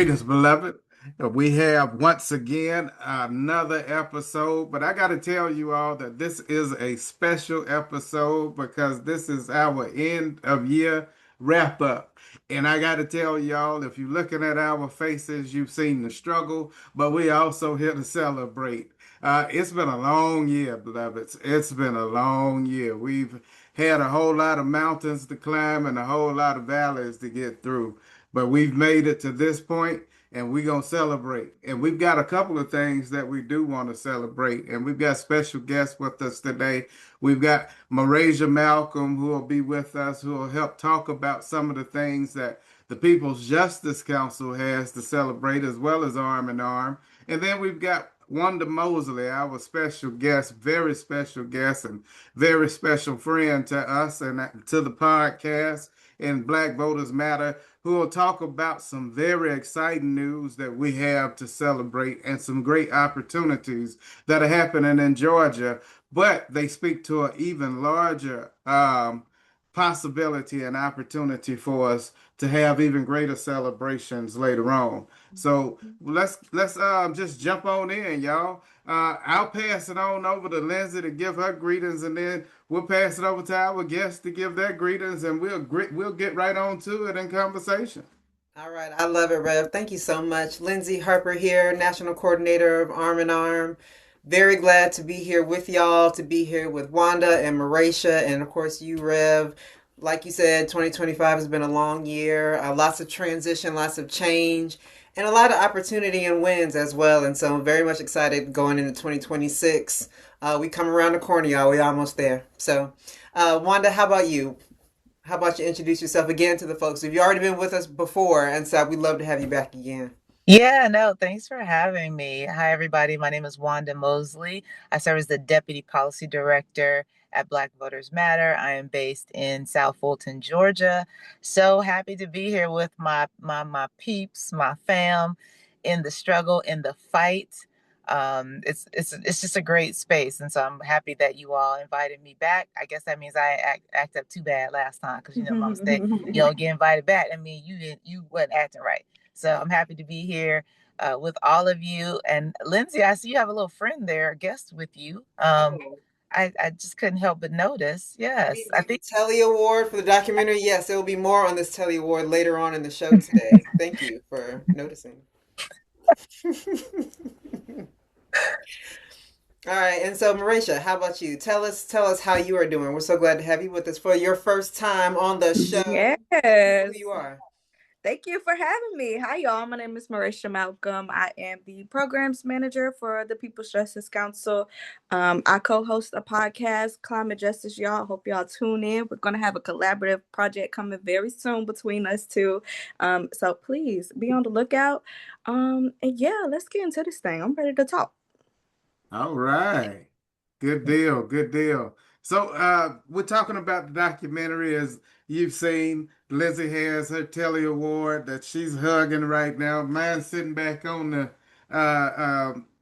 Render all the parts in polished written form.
Greetings, beloved. We have once again another episode, but I got to tell you all that this is a special episode because this is our end of year wrap up. And I got to tell y'all, if you're looking at our faces, you've seen the struggle, but we also here to celebrate. It's been a long year, beloveds. It's been a long year. We've had a whole lot of mountains to climb and a whole lot of valleys to get through. But we've made it to this point and we're going to celebrate. And we've got a couple of things that we do want to celebrate. And we've got special guests with us today. We've got Marasia Malcolm, who will be with us, who will help talk about some of the things that the People's Justice Council has to celebrate, as well as Arm in Arm. And then we've got Wanda Mosley, our very special guest, and very special friend to us and to the podcast and Black Voters Matter, who will talk about some very exciting news that we have to celebrate and some great opportunities that are happening in Georgia. But they speak to an even larger possibility and opportunity for us to have even greater celebrations later on. So let's just jump on in, y'all. I'll pass it on over to Lindsay to give her greetings, and then we'll pass it over to our guests to give their greetings, and we'll get right on to it in conversation. All right, I love it, Rev. Thank you so much. Lindsay Harper here, National Coordinator of Arm in Arm. Very glad to be here with y'all, to be here with Wanda and Marisha, and of course you, Rev. Like you said, 2025 has been a long year, lots of transition, lots of change, and a lot of opportunity and wins as well. And so I'm very much excited going into 2026. We come around the corner, y'all. We almost there. So, Wanda, how about you? How about you introduce yourself again to the folks? If you've already been with us before, and so we'd love to have you back again. Yeah, no, thanks for having me. Hi, everybody. My name is Wanda Mosley. I serve as the Deputy Policy Director at Black Voters Matter. I am based in South Fulton, Georgia. So happy to be here with my peeps, my fam, in the struggle, in the fight. It's just a great space, and so I'm happy that you all invited me back. I guess that means I act up too bad last time because Mama said you don't get invited back. I mean, you wasn't acting right. So I'm happy to be here with all of you. And Lindsay, I see you have a little friend there, a guest with you. Oh, I just couldn't help but notice. Yes, I the think. Telly Award for the documentary. Yes, there will be more on this Telly Award later on in the show today. Thank you for noticing. All right, and so Marisha, how about you? Tell us how you are doing. We're so glad to have you with us for your first time on the show. Tell people who Yes. you are. Thank you for having me. Hi, y'all. My name is Marisha Malcolm. I am the programs manager for the People's Justice Council. I co host a podcast, Climate Justice. Y'all, hope y'all tune in. We're going to have a collaborative project coming very soon between us two. So please be on the lookout. And yeah, let's get into this thing. I'm ready to talk. All right. Good deal. Good deal. So, we're talking about the documentary as you've seen. Lizzie has her Telly Award that she's hugging right now. Mine's sitting back on the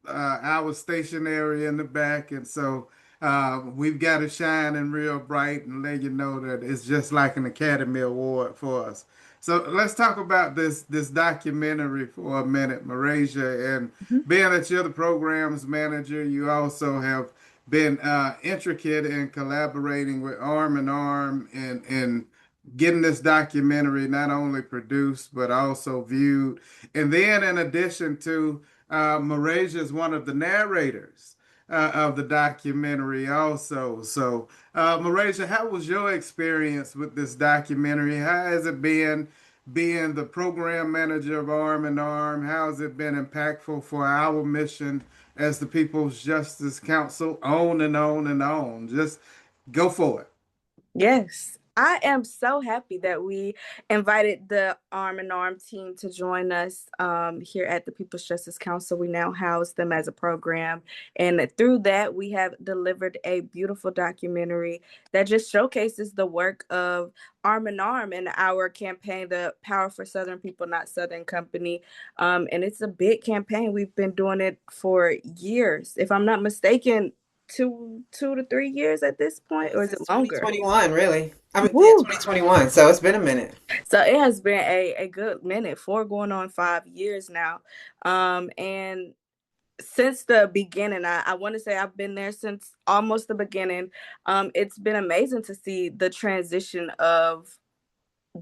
our station area in the back, and so we've got it shining real bright and let you know that it's just like an Academy Award for us. So let's talk about this documentary for a minute, Malaysia. And Mhm. being that you're the programs manager, you also have been intricate in collaborating with Arm in Arm and getting this documentary not only produced but also viewed. And then, in addition to, Malaysia is one of the narrators of the documentary, also. So, Malaysia, how was your experience with this documentary? How has it been being the program manager of Arm in Arm? How has it been impactful for our mission as the People's Justice Council? On and on and on. Just go for it. Yes. I am so happy that we invited the Arm in Arm team to join us here at the People's Justice Council. We now house them as a program. And through that, we have delivered a beautiful documentary that just showcases the work of Arm in Arm in our campaign, the Power for Southern People, Not Southern Company. And it's a big campaign. We've been doing it for years. If I'm not mistaken, two to 3 years at this point, or is it Since longer? 2021, really. I mean, yeah, Woo. 2021. So it's been a minute. So it has been a good minute, 4 going on 5 years now. And since the beginning, I want to say I've been there since almost the beginning. It's been amazing to see the transition of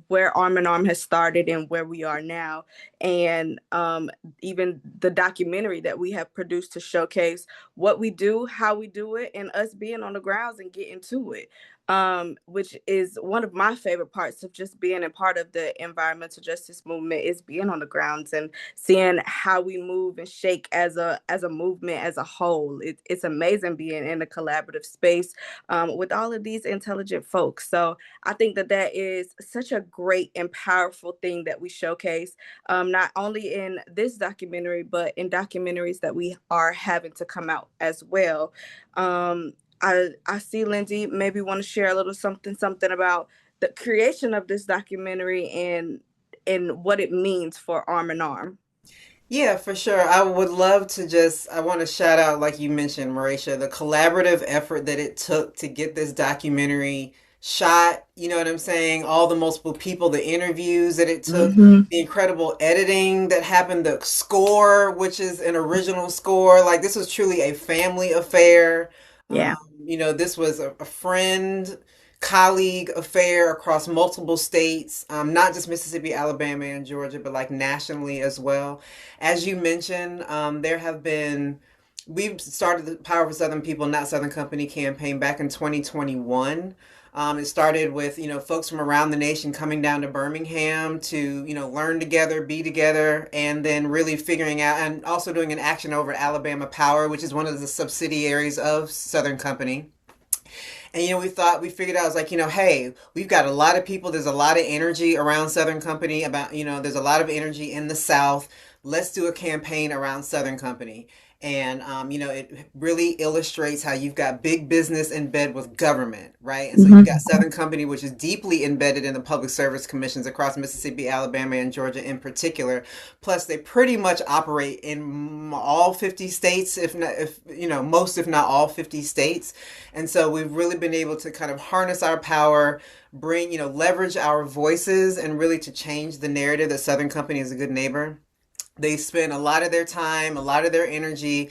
where Arm in Arm has started and where we are now, and even the documentary that we have produced to showcase what we do, how we do it, and us being on the grounds and getting to it. Which is one of my favorite parts of just being a part of the environmental justice movement, is being on the grounds and seeing how we move and shake as a movement as a whole. It's amazing being in a collaborative space with all of these intelligent folks. So I think that that is such a great and powerful thing that we showcase, not only in this documentary, but in documentaries that we are having to come out as well. I see Lindsay maybe want to share a little something about the creation of this documentary and what it means for Arm in Arm. Yeah, for sure. I would love to I want to shout out, like you mentioned, Marisha, the collaborative effort that it took to get this documentary shot. You know what I'm saying? All the multiple people, the interviews that it took, Mm-hmm. the incredible editing that happened, the score, which is an original score. Like, this was truly a family affair. Um, Yeah. this was a friend, colleague affair across multiple states, not just Mississippi, Alabama, and Georgia, but like nationally as well. As you mentioned, we've started the Power for Southern People, Not Southern Company campaign back in 2021. It started with, folks from around the nation coming down to Birmingham to, learn together, be together, and then really figuring out and also doing an action over at Alabama Power, which is one of the subsidiaries of Southern Company. And we figured out, I was like, hey, we've got a lot of people. There's a lot of energy around Southern Company about, there's a lot of energy in the South. Let's do a campaign around Southern Company. And, it really illustrates how you've got big business in bed with government, right? And so you've got Southern Company, which is deeply embedded in the public service commissions across Mississippi, Alabama, and Georgia in particular. Plus, they pretty much operate in all 50 states, if not, if most, if not all 50 states. And so we've really been able to kind of harness our power, leverage our voices, and really to change the narrative that Southern Company is a good neighbor. They spend a lot of their time, a lot of their energy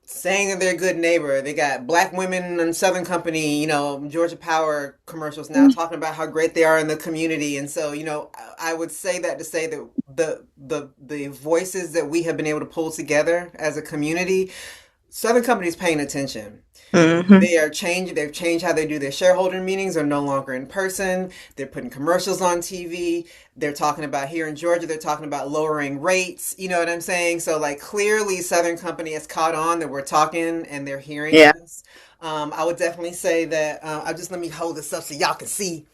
saying that they're a good neighbor. They got black women in Southern Company, Georgia Power commercials now talking about how great they are in the community. And so, I would say that to say that the voices that we have been able to pull together as a community, Southern Company is paying attention. Mm-hmm. They've changed how they do their shareholder meetings. They're no longer in person. They're putting commercials on TV. They're talking about, here in Georgia, they're talking about lowering rates. You know what I'm saying? So, like, clearly Southern Company has caught on that we're talking and they're hearing Yeah. us. I would definitely say that, let me hold this up so y'all can see.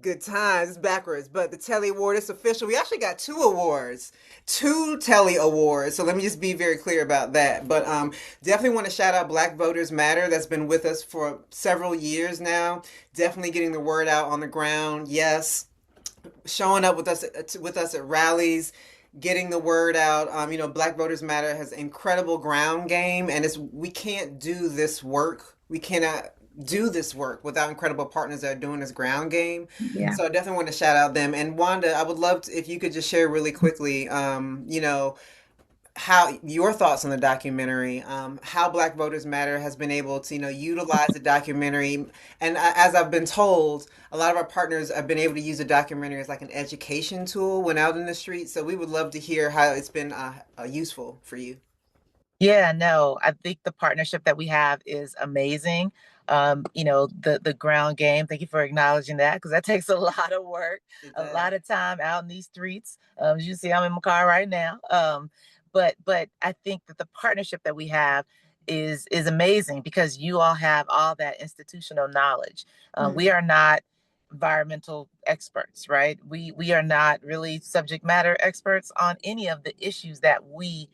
Good times, it's backwards, but the Telly Award is official. We actually got two Telly Awards. So let me just be very clear about that. But definitely want to shout out Black Voters Matter. That's been with us for several years now. Definitely getting the word out on the ground. Yes, showing up with us at rallies, getting the word out. Black Voters Matter has incredible ground game, and we can't do this work. We cannot do this work without incredible partners that are doing this ground game. Yeah. So I definitely want to shout out them. And Wanda, I would love if you could just share really quickly, how your thoughts on the documentary, how Black Voters Matter has been able to, utilize the documentary. And as I've been told, a lot of our partners have been able to use the documentary as like an education tool when out in the street. So we would love to hear how it's been useful for you. Yeah, no, I think the partnership that we have is amazing. The ground game, thank you for acknowledging that, because that takes a lot of work, a lot of time out in these streets. As you see, I'm in my car right now. But I think that the partnership that we have is amazing because you all have all that institutional knowledge. We are not environmental experts, right? We are not really subject matter experts on any of the issues that we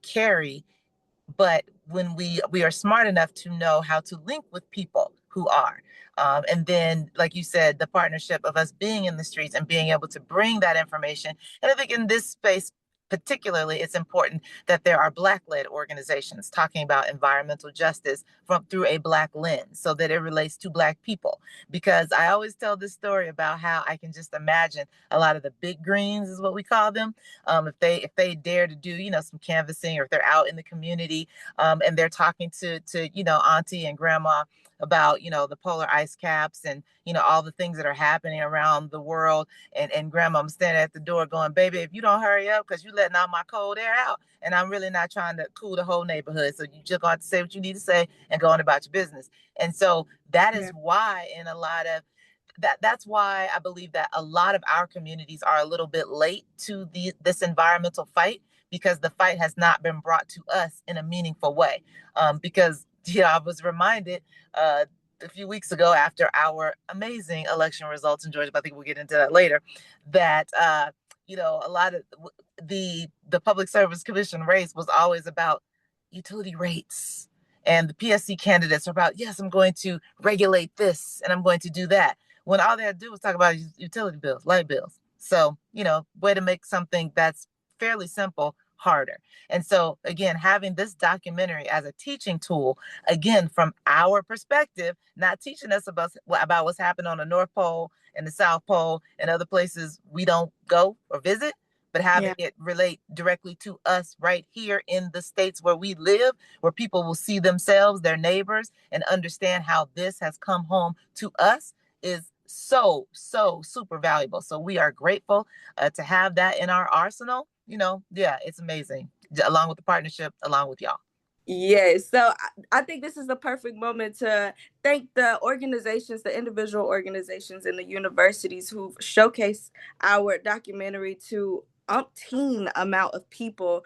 carry, but when we are smart enough to know how to link with people who are, and then, like you said, the partnership of us being in the streets and being able to bring that information. And I think in this space particularly, it's important that there are Black-led organizations talking about environmental justice through a Black lens, so that it relates to Black people. Because I always tell this story about how I can just imagine a lot of the big greens, is what we call them, if they dare to do, some canvassing, or if they're out in the community, and they're talking to auntie and grandma about the polar ice caps, and all the things that are happening around the world, and grandma, I'm standing at the door going, baby, if you don't hurry up, because you letting all my cold air out, and I'm really not trying to cool the whole neighborhood, so you just got to say what you need to say and go on about your business. And so that is why in a lot of that's why I believe that a lot of our communities are a little bit late to this environmental fight, because the fight has not been brought to us in a meaningful way. Because I was reminded a few weeks ago, after our amazing election results in Georgia, but I think we'll get into that later, that a lot of the Public Service Commission race was always about utility rates. And the PSC candidates are about, yes, I'm going to regulate this and I'm going to do that, when all they had to do was talk about utility bills, light bills. So, way to make something that's fairly simple harder. And so, again, having this documentary as a teaching tool, again, from our perspective, not teaching us about what's happening on the North Pole and the South Pole and other places we don't go or visit, but having it relate directly to us right here in the states where we live, where people will see themselves, their neighbors, and understand how this has come home to us, is so super valuable. So we are grateful to have that in our arsenal. It's amazing, along with the partnership, along with y'all. Yes. So I think this is the perfect moment to thank the organizations, the individual organizations and the universities who've showcased our documentary to umpteen amount of people.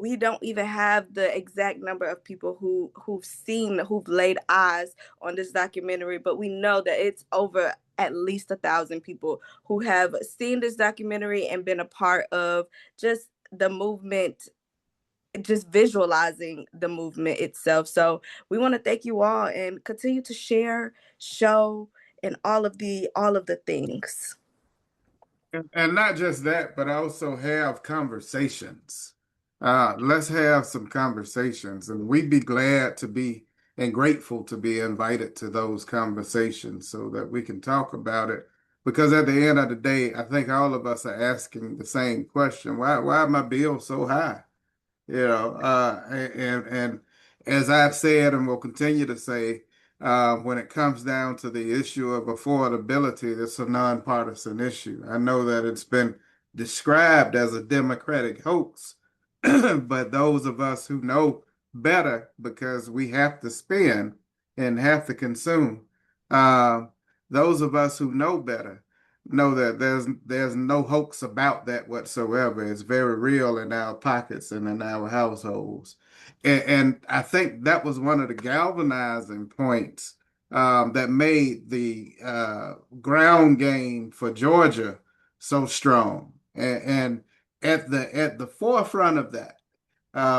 We don't even have the exact number of people who've laid eyes on this documentary, but we know that it's over at least 1,000 people who have seen this documentary and been a part of just the movement, just visualizing the movement itself. So we want to thank you all and continue to share, show, and all of the things. And not just that, but also have conversations. Let's have some conversations, and we'd be glad to be and grateful to be invited to those conversations so that we can talk about it. Because at the end of the day, I think all of us are asking the same question: why are my bills so high? And as I've said and will continue to say, when it comes down to the issue of affordability, it's a nonpartisan issue. I know that it's been described as a Democratic hoax, but those of us who know better, because we have to spend and have to consume, those of us who know better know that there's no hoax about that whatsoever. It's very real in our pockets and in our households. And I think that was one of the galvanizing points that made the ground game for Georgia so strong. And at the forefront of that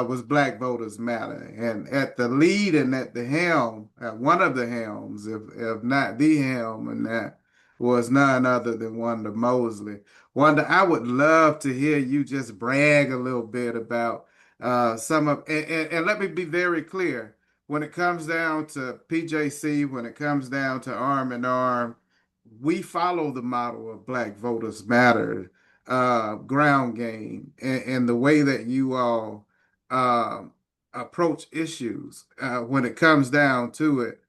was Black Voters Matter. And at the lead and at the helm, at one of the helms, if not the helm, and that was none other than Wanda Mosley. Wanda, I would love to hear you just brag a little bit about some of, and let me be very clear. When it comes down to PJC, when it comes down to Arm in Arm, we follow the model of Black Voters Matter, ground game, and the way that you all approach issues. When it comes down to it,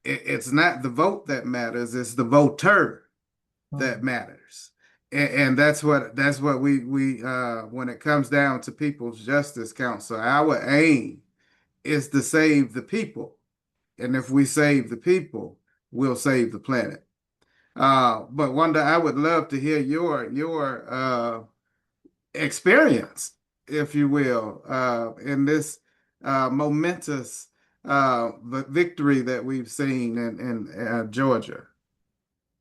it's not the vote that matters, it's the voter that matters. And that's what we when it comes down to People's Justice Council, our aim is to save the people. And if we save the people, we'll save the planet. But Wanda, I would love to hear your experience, if you will, in this momentous the victory that we've seen in Georgia.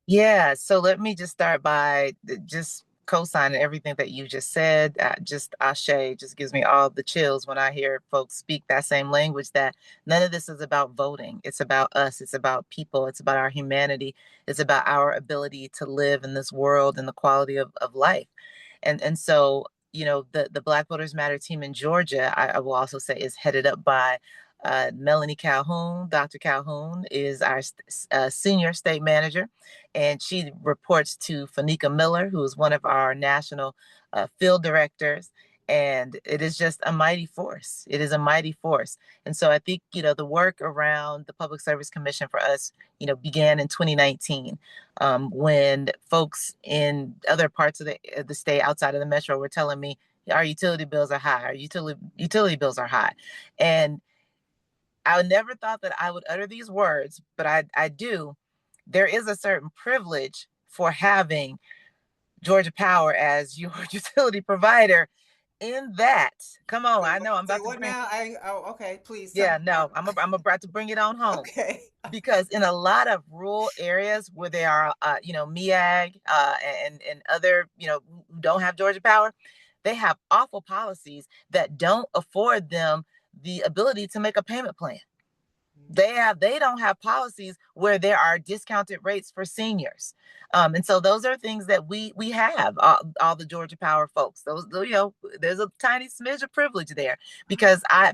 Yeah, so let me just start by just co-signing everything that you just said. Just Ashe just gives me all the chills when I hear folks speak that same language, that none of this is about voting. It's about us. It's about people. It's about our humanity. It's about our ability to live in this world and the quality of life. And so the Black Voters Matter team in Georgia, I will also say, is headed up by Melanie Calhoun. Dr. Calhoun is our senior state manager, and she reports to Fanika Miller, who is one of our national field directors. And it is just a mighty force. It is a mighty force. And so I think, the work around the Public Service Commission for us, began in 2019, when folks in other parts of the state outside of the metro were telling me our utility bills are high, our utility bills are high. And I never thought that I would utter these words, but I do. There is a certain privilege for having Georgia Power as your utility provider. In that, come on, I know I'm about to bring. Now? Okay, please. Yeah, no, I'm about to bring it on home. Okay. Because in a lot of rural areas where they are, MEAG and other, who don't have Georgia Power, they have awful policies that don't afford them the ability to make a payment plan. They don't have policies where there are discounted rates for seniors. And so those are things that we have, all the Georgia Power folks. Those, there's a tiny smidge of privilege there, because I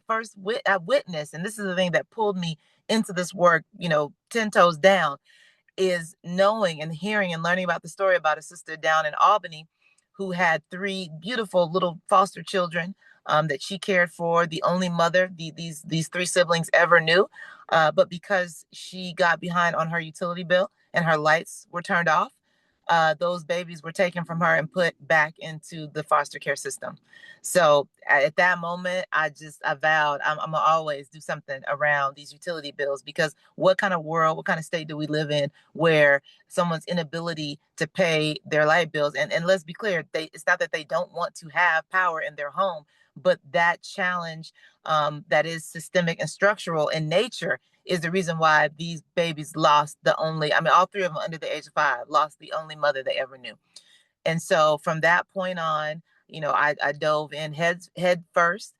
witnessed, and this is the thing that pulled me into this work, 10 toes down, is knowing and hearing and learning about the story about a sister down in Albany who had 3 beautiful little foster children that she cared for, the only mother these 3 siblings ever knew. But because she got behind on her utility bill and her lights were turned off, those babies were taken from her and put back into the foster care system. So at that moment, I vowed I'm gonna always do something around these utility bills, because what kind of state do we live in where someone's inability to pay their light bills, and let's be clear, it's not that they don't want to have power in their home, but that challenge that is systemic and structural in nature is the reason why these babies lost all 3 of them under the age of 5 lost the only mother they ever knew. And so from that point on, I dove in head first,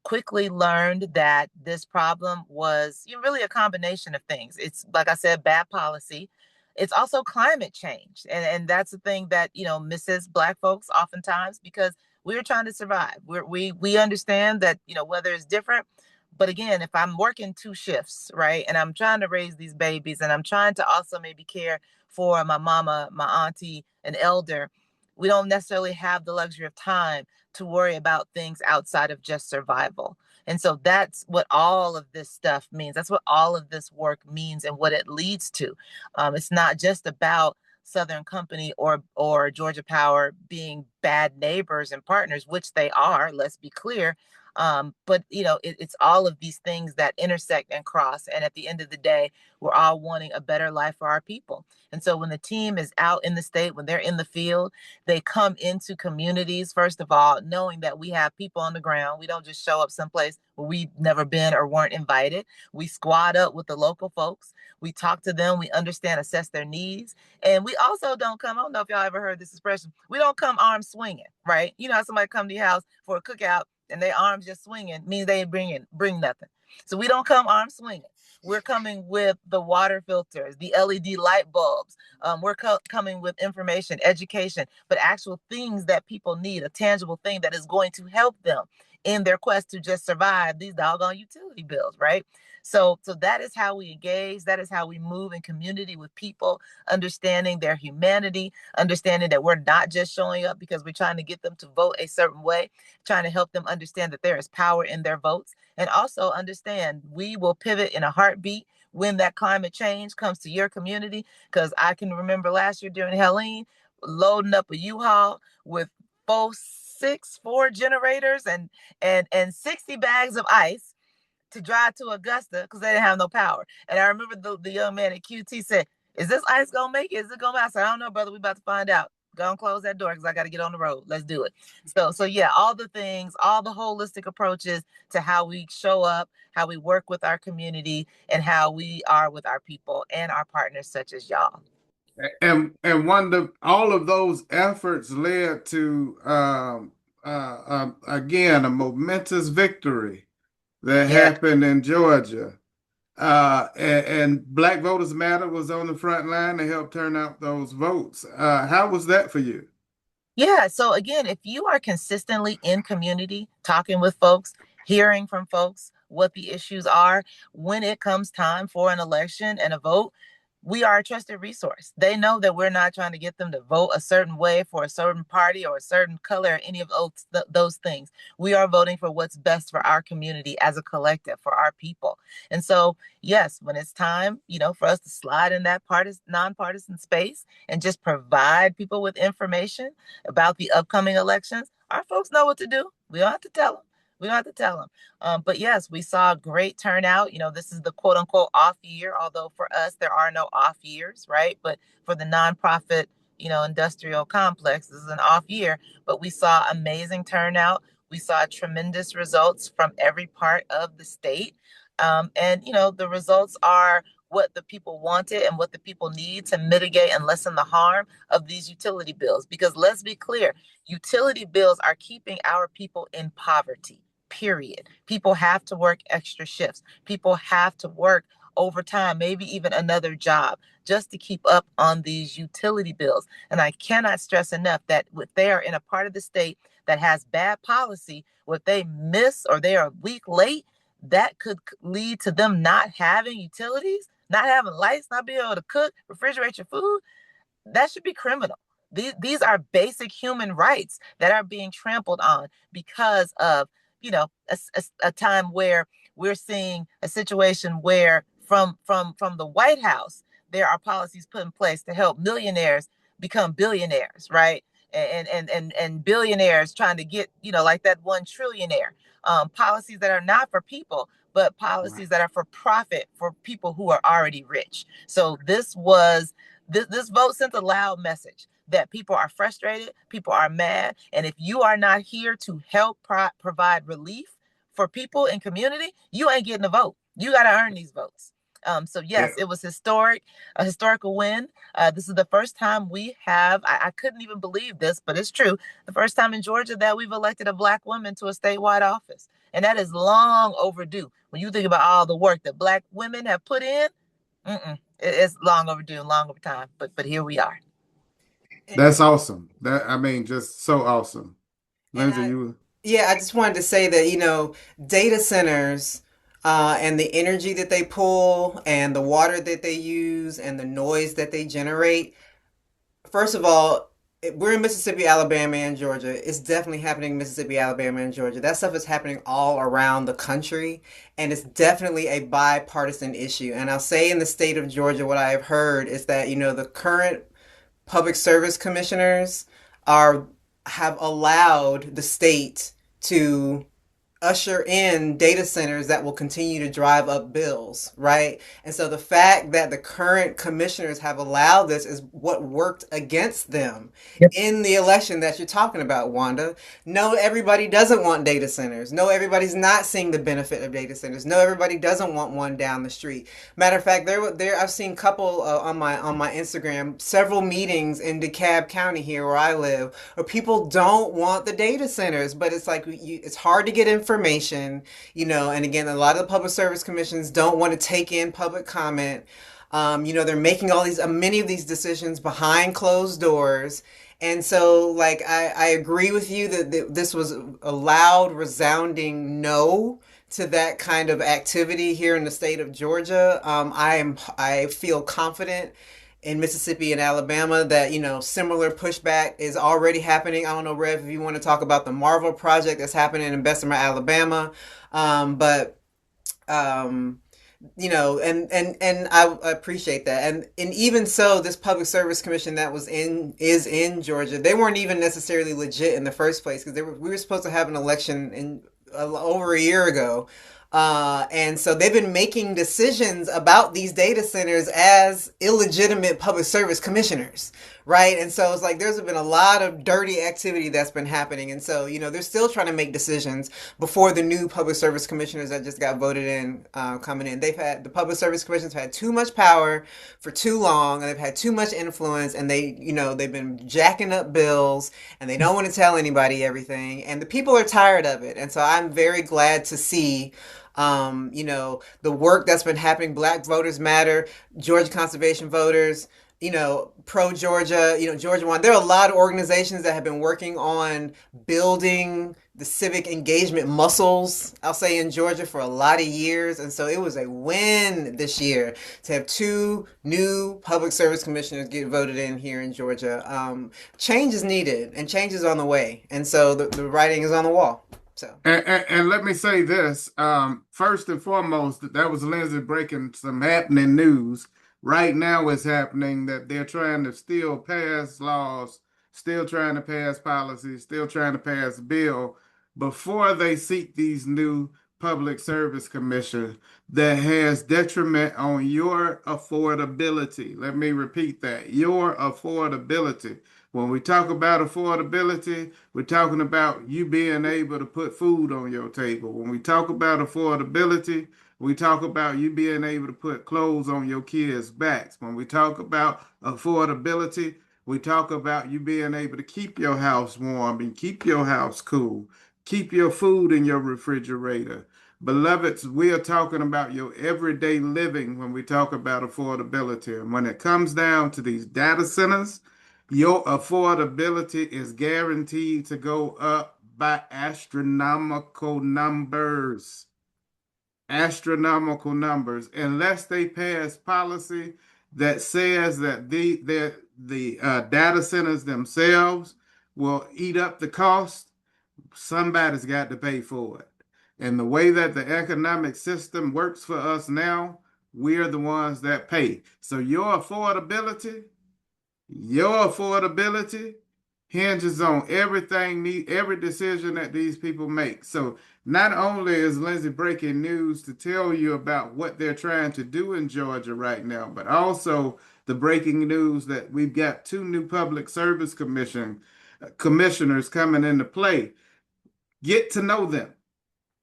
quickly learned that this problem was really a combination of things. It's, like I said, bad policy. It's also climate change. And that's the thing that, misses Black folks oftentimes, because we're trying to survive. We understand that, weather is different. But again, if I'm working 2 shifts, right, and I'm trying to raise these babies, and I'm trying to also maybe care for my mama, my auntie, an elder, we don't necessarily have the luxury of time to worry about things outside of just survival. And so that's what all of this stuff means. That's what all of this work means and what it leads to. It's not just about Southern Company or Georgia Power being bad neighbors and partners, which they are, let's be clear. But it's all of these things that intersect and cross. And at the end of the day, we're all wanting a better life for our people. And so when the team is out in the state, when they're in the field, they come into communities, first of all, knowing that we have people on the ground. We don't just show up someplace where we've never been or weren't invited. We squad up with the local folks. We talk to them. We understand, assess their needs. And we also don't come, I don't know if y'all ever heard this expression, we don't come arms swinging, right? You know how somebody come to your house for a cookout and their arms just swinging, means they bring nothing. So we don't come arms swinging. We're coming with the water filters, the LED light bulbs. We're coming with information, education, but actual things that people need, a tangible thing that is going to help them in their quest to just survive these doggone utility bills, right? So that is how we engage. That is how we move in community with people, understanding their humanity, understanding that we're not just showing up because we're trying to get them to vote a certain way, trying to help them understand that there is power in their votes, and also understand we will pivot in a heartbeat when that climate change comes to your community. Because I can remember last year during Helene, loading up a U-Haul with 4 generators and 60 bags of ice to drive to Augusta because they didn't have no power. And I remember the young man at QT said, "Is this ice gonna make it? Is it gonna matter?" I said, "I don't know, brother. We about to find out. Go and close that door because I got to get on the road. Let's do it." So yeah, all the things, all the holistic approaches to how we show up, how we work with our community, and how we are with our people and our partners such as y'all. And all of those efforts led to again a momentous victory that happened in Georgia. And Black Voters Matter was on the front line to help turn out those votes. How was that for you? Yeah. So again, if you are consistently in community, talking with folks, hearing from folks what the issues are, when it comes time for an election and a vote, we are a trusted resource. They know that we're not trying to get them to vote a certain way for a certain party or a certain color, or any of those things. We are voting for what's best for our community as a collective, for our people. And so, yes, when it's time, for us to slide in that nonpartisan space and just provide people with information about the upcoming elections, our folks know what to do. We don't have to tell them. We don't have to tell them. But yes, we saw a great turnout. This is the quote unquote off year, although for us, there are no off years, right? But for the nonprofit, industrial complex, this is an off year. But we saw amazing turnout. We saw tremendous results from every part of the state. And, the results are what the people wanted and what the people need to mitigate and lessen the harm of these utility bills. Because let's be clear, utility bills are keeping our people in poverty, period. People have to work extra shifts. People have to work overtime, maybe even another job, just to keep up on these utility bills. And I cannot stress enough that if they are in a part of the state that has bad policy, if they miss or they are a week late, that could lead to them not having utilities, not having lights, not being able to cook, refrigerate your food. That should be criminal. These are basic human rights that are being trampled on because of, a time where we're seeing a situation where from the White House, there are policies put in place to help millionaires become billionaires, right? And billionaires trying to get, like that one trillionaire. Policies that are not for people, but Right. policies that are for profit for people who are already rich. So this vote sent a loud message that people are frustrated, people are mad, and if you are not here to help provide relief for people in community, you ain't getting a vote. You got to earn these votes. So yes, Yeah. it was a historical win. This is the first time we have, I couldn't even believe this, but it's true, the first time in Georgia that we've elected a Black woman to a statewide office. And that is long overdue. When you think about all the work that Black women have put in, it's long overdue, long over time. But here we are. That's awesome. I mean, just so awesome. And Lindsay, you. yeah, I just wanted to say that, data centers and the energy that they pull and the water that they use and the noise that they generate. First of all, we're in Mississippi, Alabama, and Georgia. It's definitely happening in Mississippi, Alabama, and Georgia. That stuff is happening all around the country, and it's definitely a bipartisan issue. And I'll say in the state of Georgia, what I have heard is that, the current public service commissioners are have allowed the state to usher in data centers that will continue to drive up bills, right? And so the fact that the current commissioners have allowed this is what worked against them Yep. in the election that you're talking about, Wanda. No, everybody doesn't want data centers. No, everybody's not seeing the benefit of data centers. No, everybody doesn't want one down the street. Matter of fact, there I've seen a couple on my Instagram, several meetings in DeKalb County here where I live, where people don't want the data centers, but it's like it's hard to get information, and again, a lot of the public service commissions don't want to take in public comment. They're making many of these decisions behind closed doors. And so, like, I agree with you that this was a loud, resounding no to that kind of activity here in the state of Georgia. I feel confident in Mississippi and Alabama that, similar pushback is already happening. I don't know, Rev, if you want to talk about the Marvel project that's happening in Bessemer, Alabama. But and I appreciate that. And even so, this public service commission that is in Georgia. They weren't even necessarily legit in the first place because we were supposed to have an election in over a year ago. And so they've been making decisions about these data centers as illegitimate public service commissioners, right? And so it's like there's been a lot of dirty activity that's been happening. And so, they're still trying to make decisions before the new public service commissioners that just got voted in coming in. The public service commissions have had too much power for too long, and they've had too much influence, and they've been jacking up bills, and they don't want to tell anybody everything, and the people are tired of it. And so I'm very glad to see the work that's been happening, Black Voters Matter, Georgia Conservation Voters, pro Georgia, Georgia One. There are a lot of organizations that have been working on building the civic engagement muscles, I'll say, in Georgia for a lot of years. And so it was a win this year to have two new public service commissioners get voted in here in Georgia. Change is needed and change is on the way. And so the writing is on the wall. So. And let me say this. First and foremost, that was Lindsay breaking some happening news. Right now it's happening that they're trying to still pass laws, still trying to pass policies, still trying to pass a bill before they seek these new public service commission that has detriment on your affordability. Let me repeat that, your affordability. When we talk about affordability, we're talking about you being able to put food on your table. When we talk about affordability, we talk about you being able to put clothes on your kids' backs. When we talk about affordability, we talk about you being able to keep your house warm and keep your house cool, keep your food in your refrigerator. Beloveds, we are talking about your everyday living when we talk about affordability. And when it comes down to these data centers, your affordability is guaranteed to go up by astronomical numbers. Astronomical numbers, unless they pass policy that says that the data centers themselves will eat up the cost. Somebody's got to pay for it. And the way that the economic system works for us now, we're the ones that pay. So your affordability hinges on everything, every decision that these people make. So not only is Lindsay breaking news to tell you about what they're trying to do in Georgia right now, but also the breaking news that we've got two new public service commissioners coming into play. Get to know them.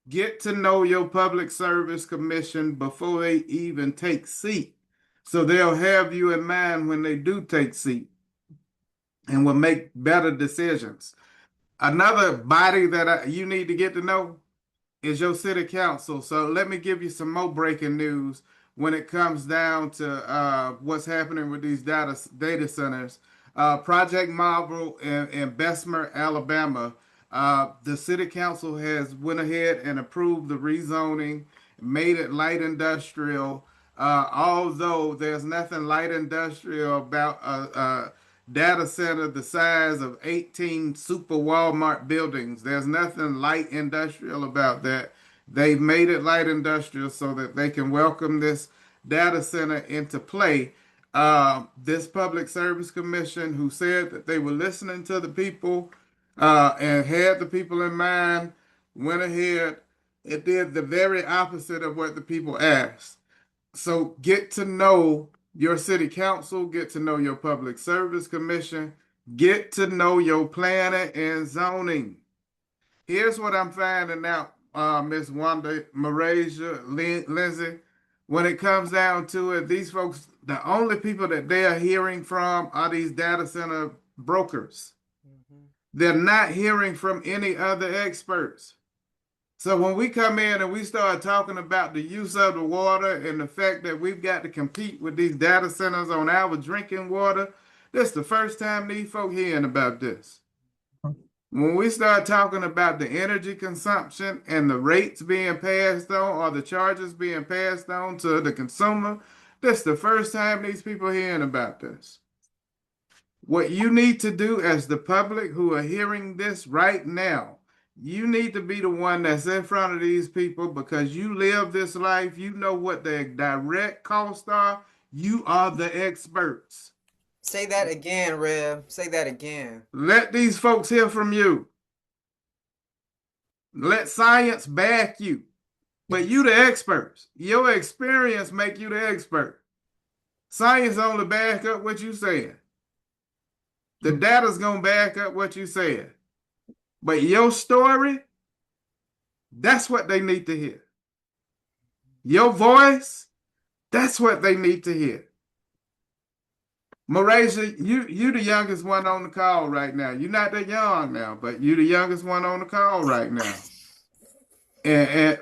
Get to know your public service commission before they even take seat. So they'll have you in mind when they do take seat and will make better decisions. Another body that you need to get to know is your city council. So let me give you some more breaking news when it comes down to what's happening with these data centers. Project Marvel in Bessemer, Alabama. The city council has went ahead and approved the rezoning, made it light industrial. Although there's nothing light industrial about a data center the size of 18 super Walmart buildings. There's nothing light industrial about that. They've made it light industrial so that they can welcome this data center into play. This Public Service Commission, who said that they were listening to the people and had the people in mind, went ahead and did the very opposite of what the people asked. So get to know your city council, get to know your public service commission, get to know your planning and zoning. Here's what I'm finding out, Miss Wanda, Marasia, Lindsay. When it comes down to it, these folks, the only people that they are hearing from are these data center brokers. Mm-hmm. They're not hearing from any other experts. So when we come in and we start talking about the use of the water and the fact that we've got to compete with these data centers on our drinking water, this is the first time these folk hearing about this. When we start talking about the energy consumption and the rates being passed on or the charges being passed on to the consumer, this is the first time these people hearing about this. What you need to do as the public who are hearing this right now, you need to be the one that's in front of these people because you live this life. You know what the direct costs are. You are the experts. Say that again, Rev. Say that again. Let these folks hear from you. Let science back you. But you the experts. Your experience make you the expert. Science only back up what you said. The data's going to back up what you said. But your story, that's what they need to hear. Your voice, that's what they need to hear. Marasia, you the youngest one on the call right now. You're not that young now, but you the youngest one on the call right now. And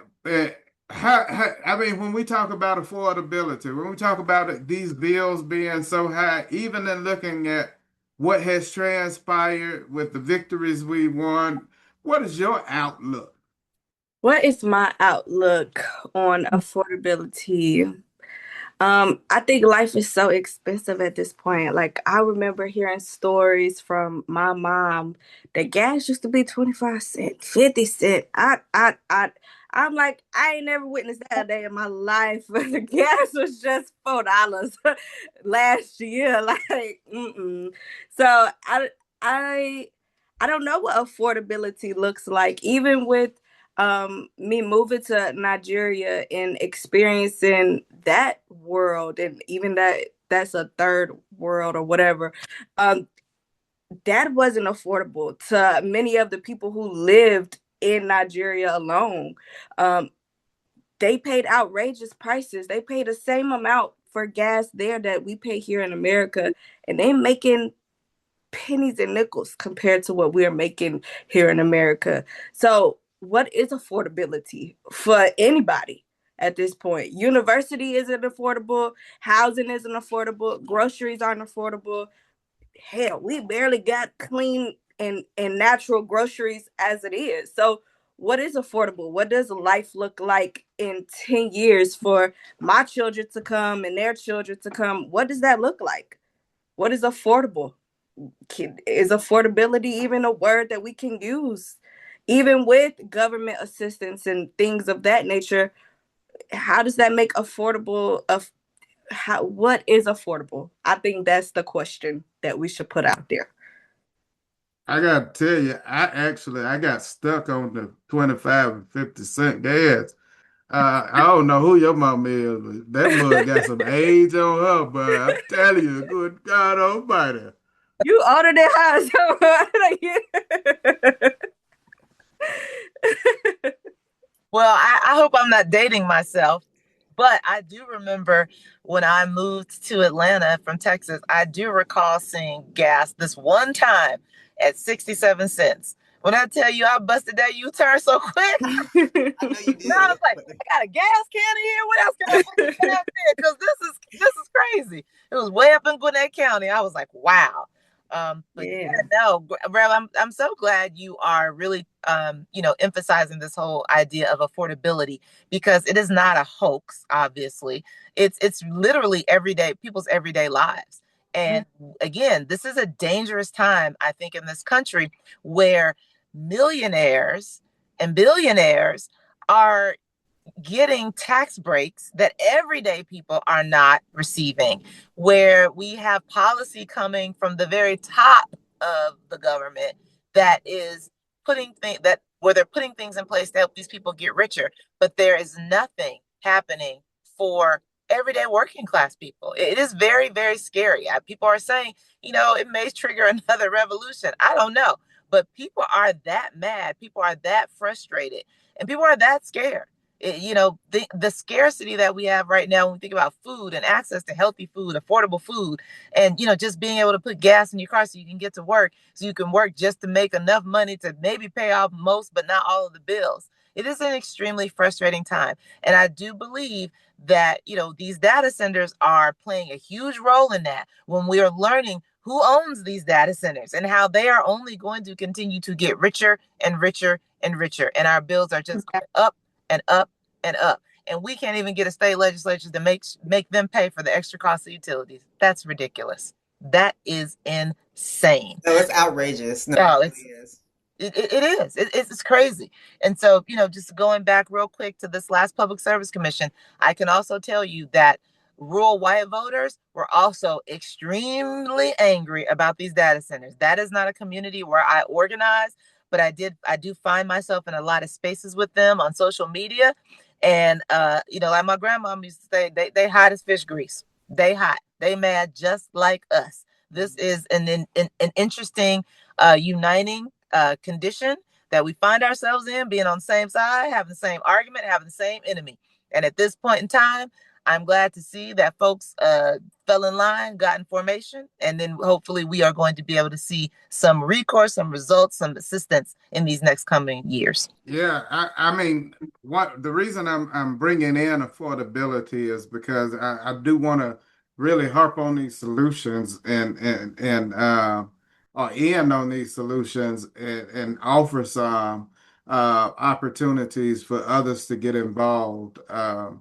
I mean, when we talk about affordability, when we talk about these bills being so high, even in looking at what has transpired with the victories we won, what is your outlook? What is my outlook on affordability? I think life is so expensive at this point. Like I remember hearing stories from my mom that gas used to be 25 cents, 50 cents. I'm like, I ain't never witnessed that a day in my life. The gas was just $4 last year. Like, mm-mm. So I I don't know what affordability looks like, even with me moving to Nigeria and experiencing that world, and even that's a third world or whatever. um that wasn't affordable to many of the people who lived in Nigeria alone. um they paid outrageous prices. They paid the same amount for gas there that we pay here in America, and they making pennies and nickels compared to what we're making here in America. So, what is affordability for anybody at this point? University isn't affordable, housing isn't affordable, groceries aren't affordable. Hell, we barely got clean and natural groceries as it is. So, what is affordable? What does life look like in 10 years for my children to come and their children to come? What does that look like? What is affordable? Is affordability even a word that we can use? Even with government assistance and things of that nature, how does that make affordable of how what is affordable? I think that's the question that we should put out there. I got to tell you, I got stuck on the 25 and 50 cent gas. I don't know who your mom is, but that mug got some age on her, but I'm telling you, good God Almighty. You ordered it high, so Well, I hope I'm not dating myself, but I do remember when I moved to Atlanta from Texas, I do recall seeing gas this one time at 67 cents. When I tell you I busted that U-turn so quick, I know you no, I was did. like, I got a gas can in here. What else can I put in the gas can? Because this is crazy. It was way up in Gwinnett County. I was like, wow. But yeah, Yeah. no, Rev, I'm so glad you are really emphasizing this whole idea of affordability, because it is not a hoax, obviously. It's literally everyday people's everyday lives. And again, this is a dangerous time, I think, in this country where millionaires and billionaires are getting tax breaks that everyday people are not receiving, where we have policy coming from the very top of the government that is putting things that where they're putting things in place to help these people get richer, but there is nothing happening for everyday working class people. It is very, very scary. People are saying, it may trigger another revolution. I don't know, but people are that mad, people are that frustrated, and people are that scared. The scarcity that we have right now when we think about food and access to healthy food, affordable food, and just being able to put gas in your car so you can get to work, so you can work just to make enough money to maybe pay off most but not all of the bills. It is an extremely frustrating time, and I do believe that these data centers are playing a huge role in that, when we are learning who owns these data centers and how they are only going to continue to get richer and richer and richer, and our bills are just going up and up and up. And we can't even get a state legislature to make them pay for the extra cost of utilities. That's ridiculous. That is insane. No, it's outrageous. No, Oh, it really is. it is. It's crazy. And so, just going back real quick to this last Public Service Commission, I can also tell you that rural white voters were also extremely angry about these data centers. That is not a community where I organize, but I do find myself in a lot of spaces with them on social media. And like my grandmom used to say, they hot as fish grease. They hot. They mad just like us. This is an interesting uniting condition that we find ourselves in, being on the same side, having the same argument, having the same enemy. And at this point in time, I'm glad to see that folks fell in line, got in formation, and then hopefully we are going to be able to see some recourse, some results, some assistance in these next coming years. Yeah, I mean, what the reason I'm bringing in affordability is because I do want to really harp on these solutions and or end on these solutions and offer some opportunities for others to get involved. Uh,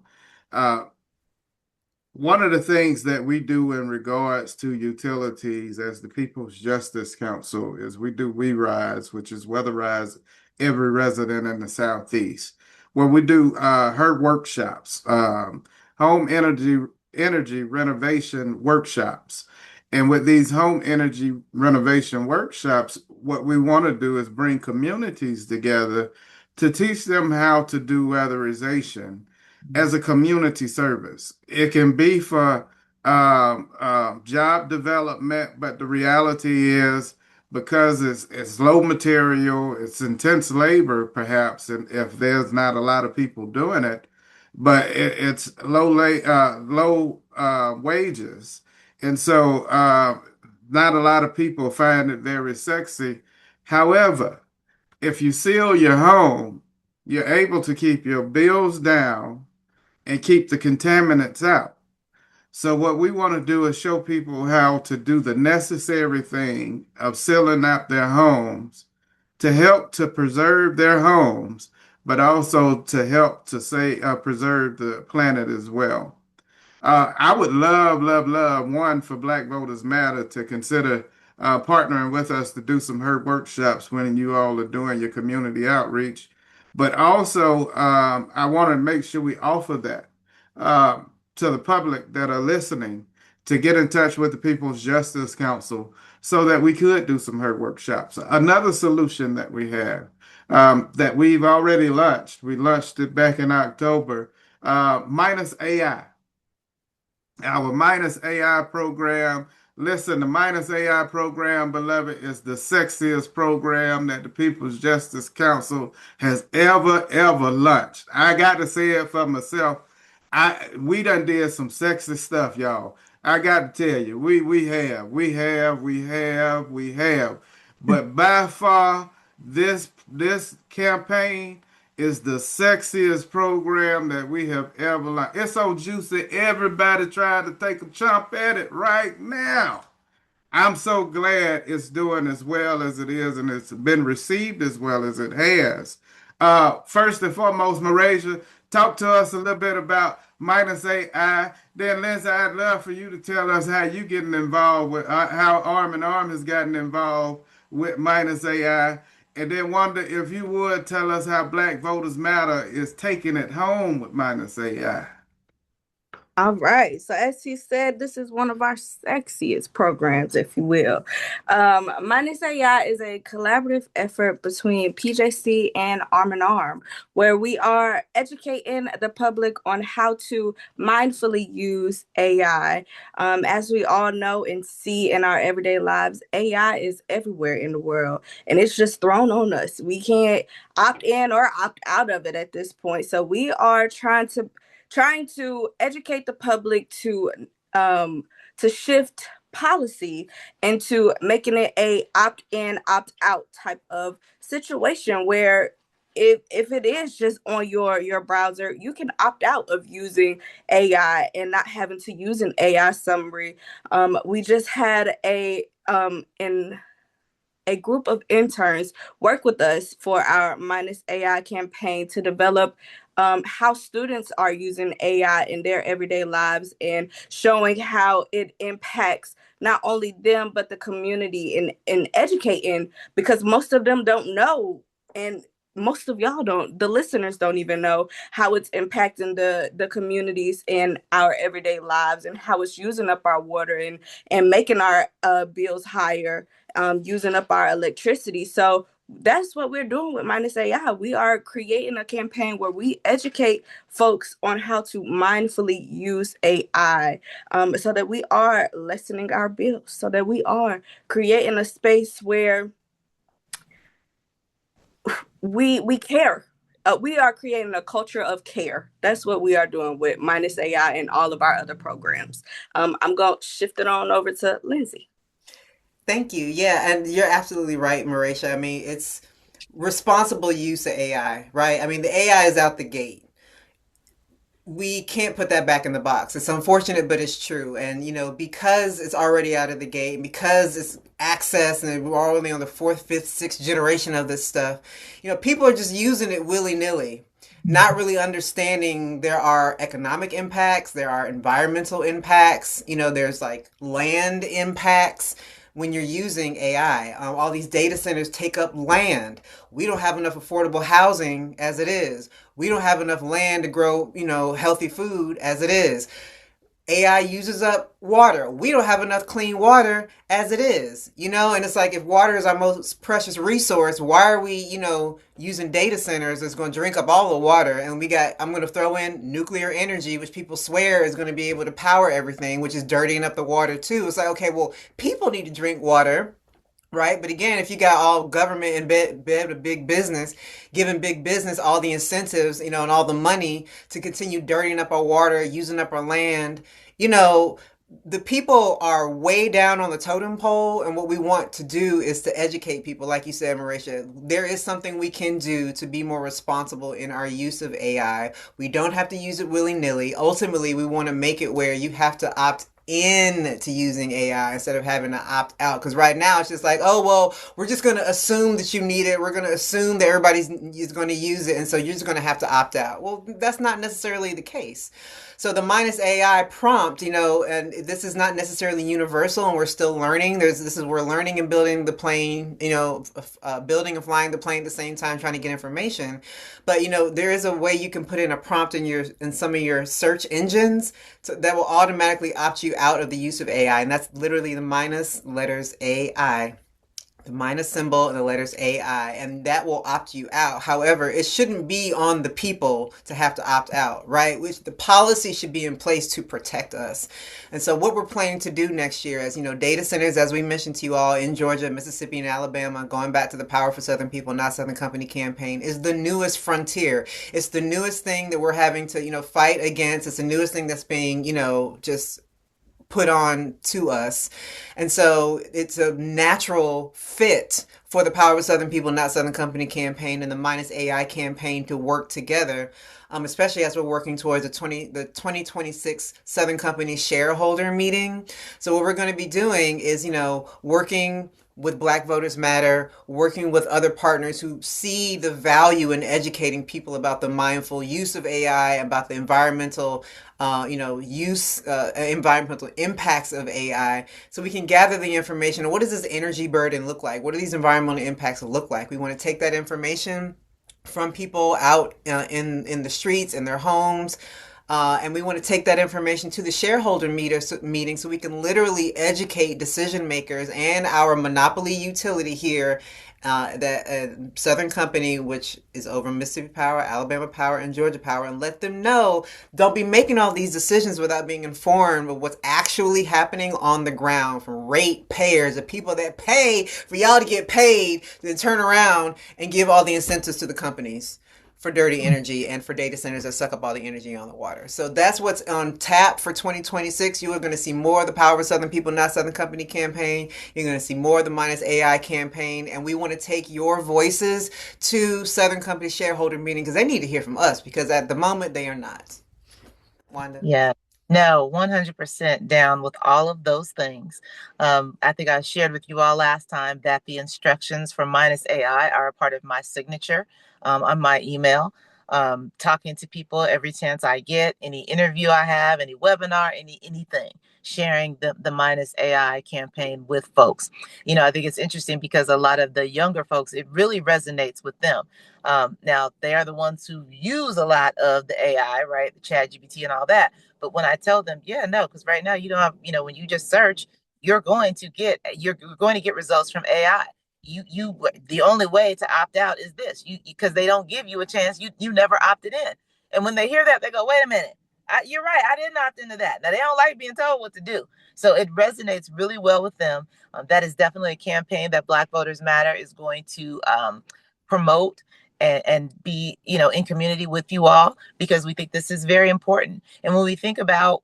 One of the things that we do in regards to utilities as the People's Justice Council is we do We Rise, which is weatherize every resident in the Southeast, where we do HERD workshops, home energy renovation workshops. And with these home energy renovation workshops, what we want to do is bring communities together to teach them how to do weatherization as a community service. It can be for job development, but the reality is because it's low material, it's intense labor, perhaps, and if there's not a lot of people doing it, but it's low wages, and so not a lot of people find it very sexy. However, if you seal your home, you're able to keep your bills down and keep the contaminants out. So what we want to do is show people how to do the necessary thing of sealing out their homes to help to preserve their homes, but also to help to say preserve the planet as well. I would love one for Black Voters Matter to consider partnering with us to do some HERD workshops when you all are doing your community outreach. But also, I want to make sure we offer that uh, to the public that are listening to get in touch with the People's Justice Council so that we could do some HERD workshops. Another solution that we have that we've already launched, we launched it back in October, Minus AI. Our Minus AI program. Listen, the Minus AI program, beloved, is the sexiest program that the People's Justice Council has ever launched. I got to say it for myself. We done did some sexy stuff, y'all. I got to tell you, we have. But by far, this campaign is the sexiest program that we have ever launched. It's so juicy. Everybody trying to take a chomp at it right now. I'm so glad it's doing as well as it is and it's been received as well as it has. First and foremost, Marasia, talk to us a little bit about Minus AI. Then, Lindsay, I'd love for you to tell us how you getting involved with how Arm in Arm has gotten involved with Minus AI. And then wonder if you would tell us how Black Voters Matter is taking it home with Minus AI. All right. So as he said, this is one of our sexiest programs, if you will. Minus AI is a collaborative effort between PJC and Arm in Arm, where we are educating the public on how to mindfully use AI. As we all know and see in our everyday lives, AI is everywhere in the world, and it's just thrown on us. We can't opt in or opt out of it at this point. So we are trying to educate the public to shift policy into making it a opt-in, opt-out type of situation where if it is just on your browser, you can opt out of using AI and not having to use an AI summary. We just had a group of interns work with us for our Minus AI campaign to develop how students are using AI in their everyday lives and showing how it impacts not only them, but the community in educating, because most of them don't know. And most of y'all don't, the listeners don't even know how it's impacting the communities in our everyday lives and how it's using up our water and making our bills higher, using up our electricity. So that's what we're doing with Minus AI. We are creating a campaign where we educate folks on how to mindfully use AI, so that we are lessening our bills, so that we are creating a space where we care we are creating a culture of care. That's what we are doing with Minus AI and all of our other programs. I'm going to shift it on over to Lindsay. Thank you. Yeah, and you're absolutely right, Marisha. I mean, it's responsible use of AI, right? I mean, the AI is out the gate. We can't put that back in the box. It's unfortunate, but it's true. And, because it's already out of the gate, because it's access and we're already on the fourth, fifth, sixth generation of this stuff, people are just using it willy-nilly, not really understanding there are economic impacts, there are environmental impacts, there's like land impacts when you're using AI. All these data centers take up land. We don't have enough affordable housing as it is. We don't have enough land to grow, healthy food as it is. AI uses up water. We don't have enough clean water as it is, and it's like if water is our most precious resource, why are we, using data centers that's going to drink up all the water? And I'm going to throw in nuclear energy, which people swear is going to be able to power everything, which is dirtying up the water too. It's like, okay, well, people need to drink water. Right. But again, if you got all government in bed with big business, giving big business all the incentives, and all the money to continue dirtying up our water, using up our land, the people are way down on the totem pole. And what we want to do is to educate people. Like you said, Marisha, there is something we can do to be more responsible in our use of AI. We don't have to use it willy-nilly. Ultimately, we want to make it where you have to opt in to using AI instead of having to opt out. Because right now it's just like, oh, well, we're just going to assume that you need it. We're going to assume that everybody's is going to use it. And so you're just going to have to opt out. Well, that's not necessarily the case. So the Minus AI prompt, and this is not necessarily universal, and we're still learning. We're learning and building the plane, building and flying the plane at the same time, trying to get information. But there is a way you can put in a prompt in some of your search engines that will automatically opt you out of the use of AI, and that's literally the minus letters AI. The minus symbol and the letters AI, and that will opt you out. However, it shouldn't be on the people to have to opt out, right? Which the policy should be in place to protect us. And so what we're planning to do next year is, data centers, as we mentioned to you all, in Georgia, Mississippi, and Alabama, going back to the Power for Southern People, Not Southern Company campaign, is the newest frontier. It's the newest thing that we're having to, fight against. It's the newest thing that's being, just put on to us. And so it's a natural fit for the Power of Southern People, Not Southern Company campaign and the Minus AI campaign to work together, especially as we're working towards the 2026 Southern Company shareholder meeting. So what we're going to be doing is, working with Black Voters Matter, working with other partners who see the value in educating people about the mindful use of AI, about the environmental environmental impacts of AI, so we can gather the information. What does this energy burden look like? What do these environmental impacts look like? We want to take that information from people out in the streets, in their homes, and we want to take that information to the shareholder meeting so we can literally educate decision makers and our monopoly utility here, that Southern Company, which is over Mississippi Power, Alabama Power, and Georgia Power, and let them know, don't be making all these decisions without being informed of what's actually happening on the ground from rate payers, the people that pay for y'all to get paid, then turn around and give all the incentives to the companies for dirty energy and for data centers that suck up all the energy on the water. So that's what's on tap for 2026. You are going to see more of the Power of Southern People, Not Southern Company campaign. You're going to see more of the Minus AI campaign. And we want to take your voices to Southern Company shareholder meeting because they need to hear from us, because at the moment they are not. Wanda? Yeah. No, 100% down with all of those things. I think I shared with you all last time that the instructions for Minus AI are a part of my signature on my email. Talking to people every chance I get, any interview I have, any webinar, anything, sharing the Minus AI campaign with folks. I think it's interesting because a lot of the younger folks, it really resonates with them. Now, they are the ones who use a lot of the AI, right? The ChatGPT and all that. But when I tell them, yeah, no, because right now you don't have, when you just search, you're going to get results from AI. The only way to opt out is this, because they don't give you a chance. You never opted in. And when they hear that, they go, wait a minute, you're right. I didn't opt into that. Now they don't like being told what to do. So it resonates really well with them. That is definitely a campaign that Black Voters Matter is going to promote and be, in community with you all, because we think this is very important. And when we think about,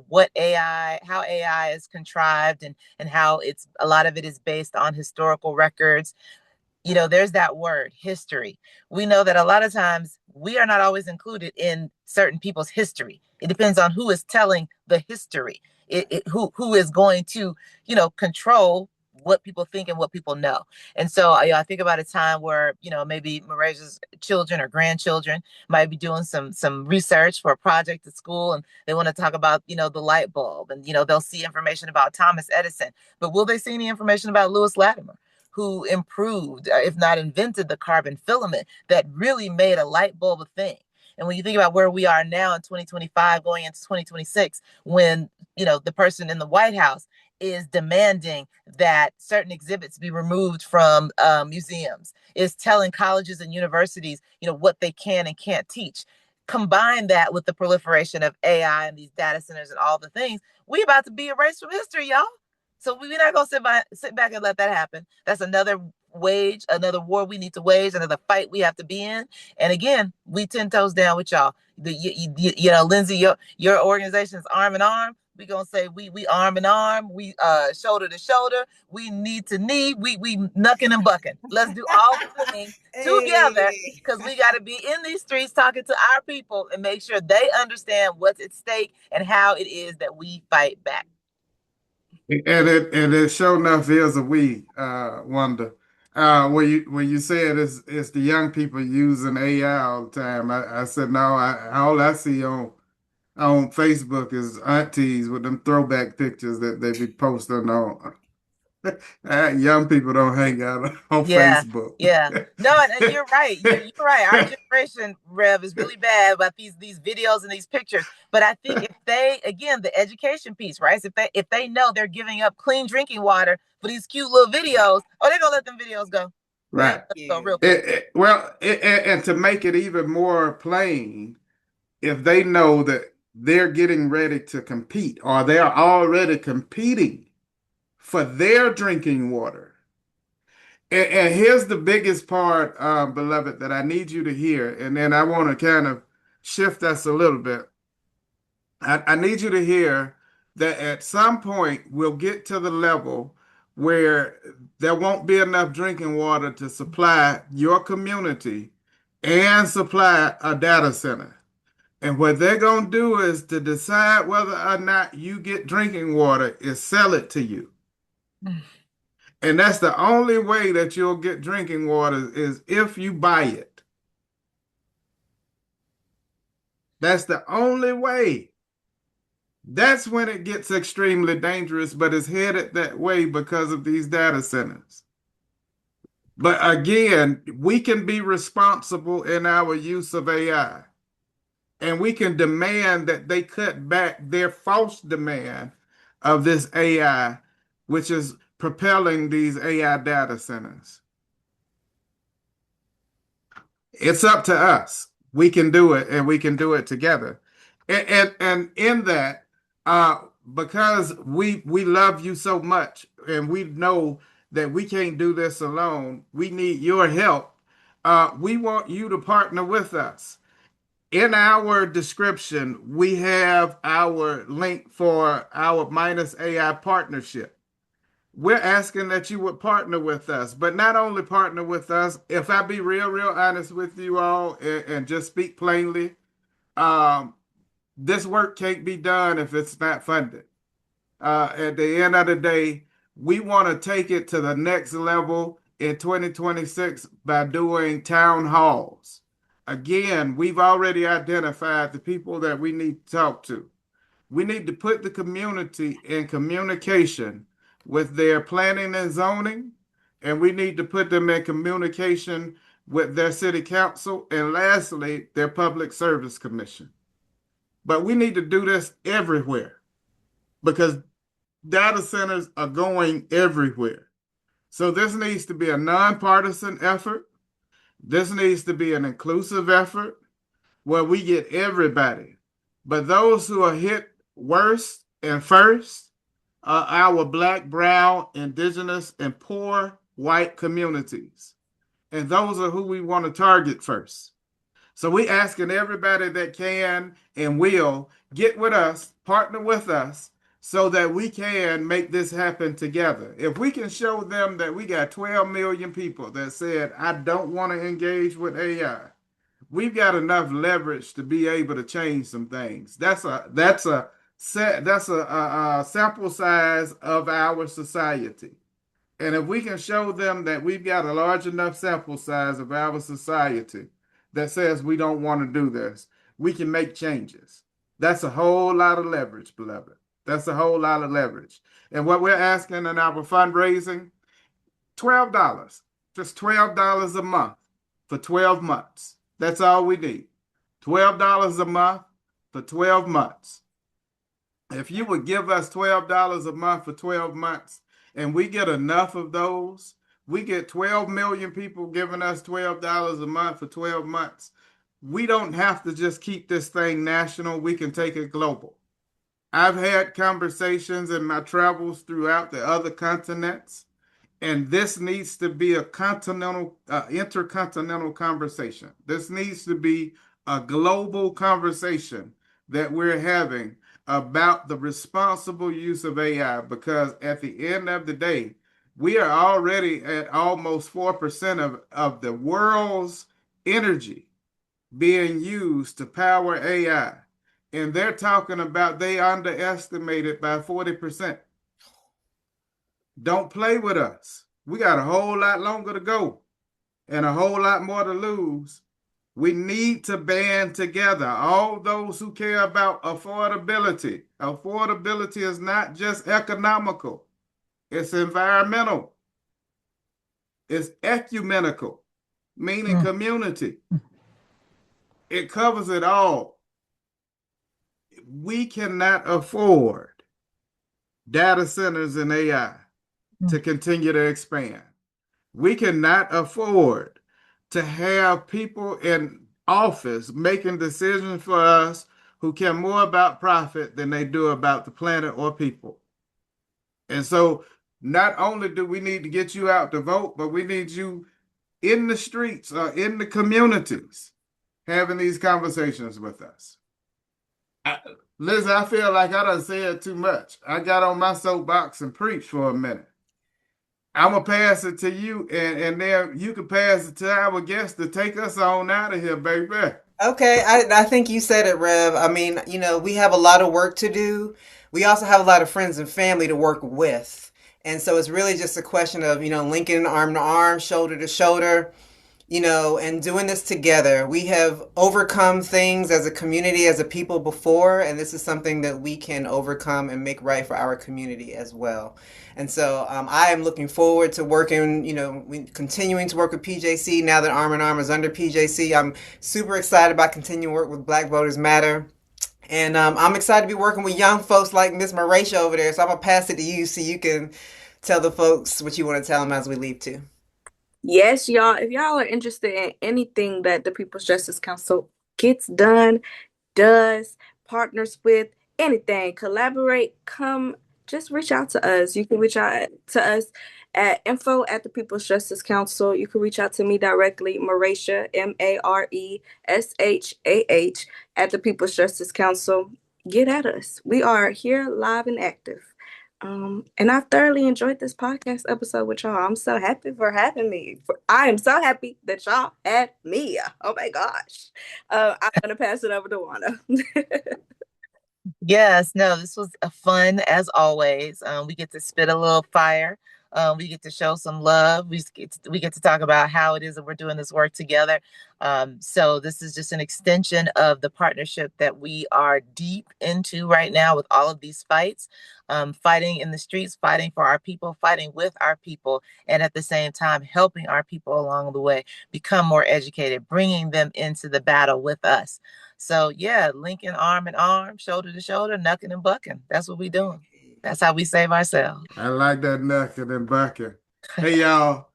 what how AI is contrived, and how a lot of it is based on historical records, there's that word, history. We know that a lot of times we are not always included in certain people's history. It depends on who is telling the history, who is going to, control what people think and what people know. And so I think about a time where, maybe Marisha's children or grandchildren might be doing some research for a project at school, and they want to talk about, the light bulb, and, they'll see information about Thomas Edison, but will they see any information about Lewis Latimer, who improved, if not invented, the carbon filament that really made a light bulb a thing? And when you think about where we are now in 2025 going into 2026, when, the person in the White House is demanding that certain exhibits be removed from museums, is telling colleges and universities, what they can and can't teach. Combine that with the proliferation of AI and these data centers and all the things, we about to be erased from history, y'all. So we're not gonna sit back and let that happen. That's another war we need to wage, another fight we have to be in. And again, we 10 toes down with y'all. Lindsay, your organization's arm in arm. We gonna say we arm in arm, we shoulder to shoulder, we knee to knee, we knucking and bucking. Let's do all the things together, because we got to be in these streets talking to our people and make sure they understand what's at stake and how it is that we fight back. And it sure enough is a Wanda. When you said it's the young people using AI all the time, I said no. All I see on Facebook is aunties with them throwback pictures that they be posting on. Young people don't hang out on Facebook. Yeah. No, and you're right. You're right. Our generation, Rev, is really bad about these videos and these pictures. But I think if they, again, the education piece, right? If they know they're giving up clean drinking water for these cute little videos, they're gonna let them videos go. Right. Go real quick. And to make it even more plain, if they know that they're getting ready to compete, or they're already competing for their drinking water. And here's the biggest part, beloved, that I need you to hear. And then I want to kind of shift us a little bit. I need you to hear that at some point we'll get to the level where there won't be enough drinking water to supply your community and supply a data center. And what they're going to do is to decide whether or not you get drinking water is sell it to you. And that's the only way that you'll get drinking water is if you buy it. That's the only way. That's when it gets extremely dangerous, but it's headed that way because of these data centers. But again, we can be responsible in our use of AI. And we can demand that they cut back their false demand of this AI, which is propelling these AI data centers. It's up to us. We can do it, and we can do it together. And in that, because we love you so much, and we know that we can't do this alone, we need your help. We want you to partner with us. In our description, we have our link for our Minus AI partnership. We're asking that you would partner with us, but not only partner with us. If I be real honest with you all and just speak plainly, this work can't be done if it's not funded. At the end of the day, we want to take it to the next level in 2026 by doing town halls. Again, we've already identified the people that we need to talk to. We need to put the community in communication with their planning and zoning, and we need to put them in communication with their city council, and lastly, their public service commission. But we need to do this everywhere because data centers are going everywhere. So this needs to be a nonpartisan effort. This needs to be an inclusive effort where we get everybody. But those who are hit worst and first are our Black, brown, indigenous, and poor white communities. And those are who we want to target first. So we asking everybody that can and will get with us, partner with us, so that we can make this happen together. If we can show them that we got 12 million people that said, I don't want to engage with AI, we've got enough leverage to be able to change some things. That's a sample size of our society. And if we can show them that we've got a large enough sample size of our society that says we don't want to do this, we can make changes. That's a whole lot of leverage, beloved. That's a whole lot of leverage. And what we're asking in our fundraising, $12, just $12 a month for 12 months. That's all we need. $12 a month for 12 months. If you would give us $12 a month for 12 months and we get enough of those, we get 12 million people giving us $12 a month for 12 months. We don't have to just keep this thing national. We can take it global. I've had conversations in my travels throughout the other continents, and this needs to be a intercontinental conversation. This needs to be a global conversation that we're having about the responsible use of AI, because at the end of the day, we are already at almost 4% of the world's energy being used to power AI. And they're talking about they underestimate it by 40%. Don't play with us. We got a whole lot longer to go and a whole lot more to lose. We need to band together. All those who care about affordability. Affordability is not just economical, it's environmental, it's ecumenical, meaning community. It covers it all. We cannot afford data centers and AI to continue to expand. We cannot afford to have people in office making decisions for us who care more about profit than they do about the planet or people. And so not only do we need to get you out to vote, but we need you in the streets or in the communities having these conversations with us. Liz, I feel like I done said too much. I got on my soapbox and preached for a minute. I'm gonna pass it to you, and then you can pass it to our guest to take us on out of here, baby. Okay, I think you said it, Rev. I mean, we have a lot of work to do. We also have a lot of friends and family to work with. And so it's really just a question of, linking arm to arm, shoulder to shoulder, and doing this together. We have overcome things as a community, as a people before, and this is something that we can overcome and make right for our community as well. And so I am looking forward to working, continuing to work with PJC now that Arm in Arm is under PJC. I'm super excited about continuing work with Black Voters Matter. And I'm excited to be working with young folks like Miss Marisha over there. So I'm going to pass it to you so you can tell the folks what you want to tell them as we leave too. Yes, y'all. If y'all are interested in anything that the People's Justice Council gets done, does, partners with, anything, collaborate, come, just reach out to us. You can reach out to us at info at the People's Justice Council. You can reach out to me directly, Mareshah, MARESHAH, at the People's Justice Council. Get at us. We are here live and active. And I thoroughly enjoyed this podcast episode with y'all. I'm so happy for having me. I am so happy that y'all had me. Oh my gosh. I'm going to pass it over to Wanda. Yes, no, this was a fun as always. We get to spit a little fire. We get to show some love. We get to talk about how it is that we're doing this work together. So this is just an extension of the partnership that we are deep into right now with all of these fights, fighting in the streets, fighting for our people, fighting with our people, and at the same time helping our people along the way become more educated, bringing them into the battle with us. So yeah, linking arm in arm, shoulder to shoulder, knucking and bucking. That's what we doing. That's how we save ourselves. I like that knucking and bucking. Hey y'all,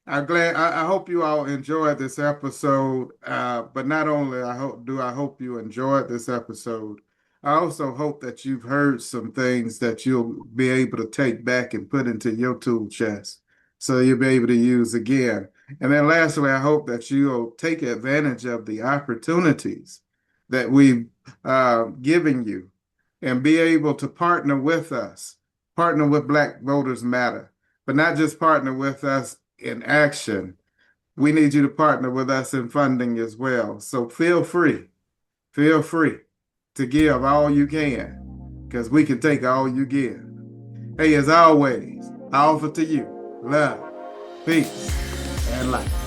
I hope you all enjoyed this episode. But not only I hope you enjoyed this episode, I also hope that you've heard some things that you'll be able to take back and put into your tool chest, so you'll be able to use again And then lastly, I hope that you'll take advantage of the opportunities that we've given you and be able to partner with us, partner with Black Voters Matter, but not just partner with us in action. We need you to partner with us in funding as well. So feel free to give all you can, because we can take all you give. Hey, as always, I offer to you love, peace, and light.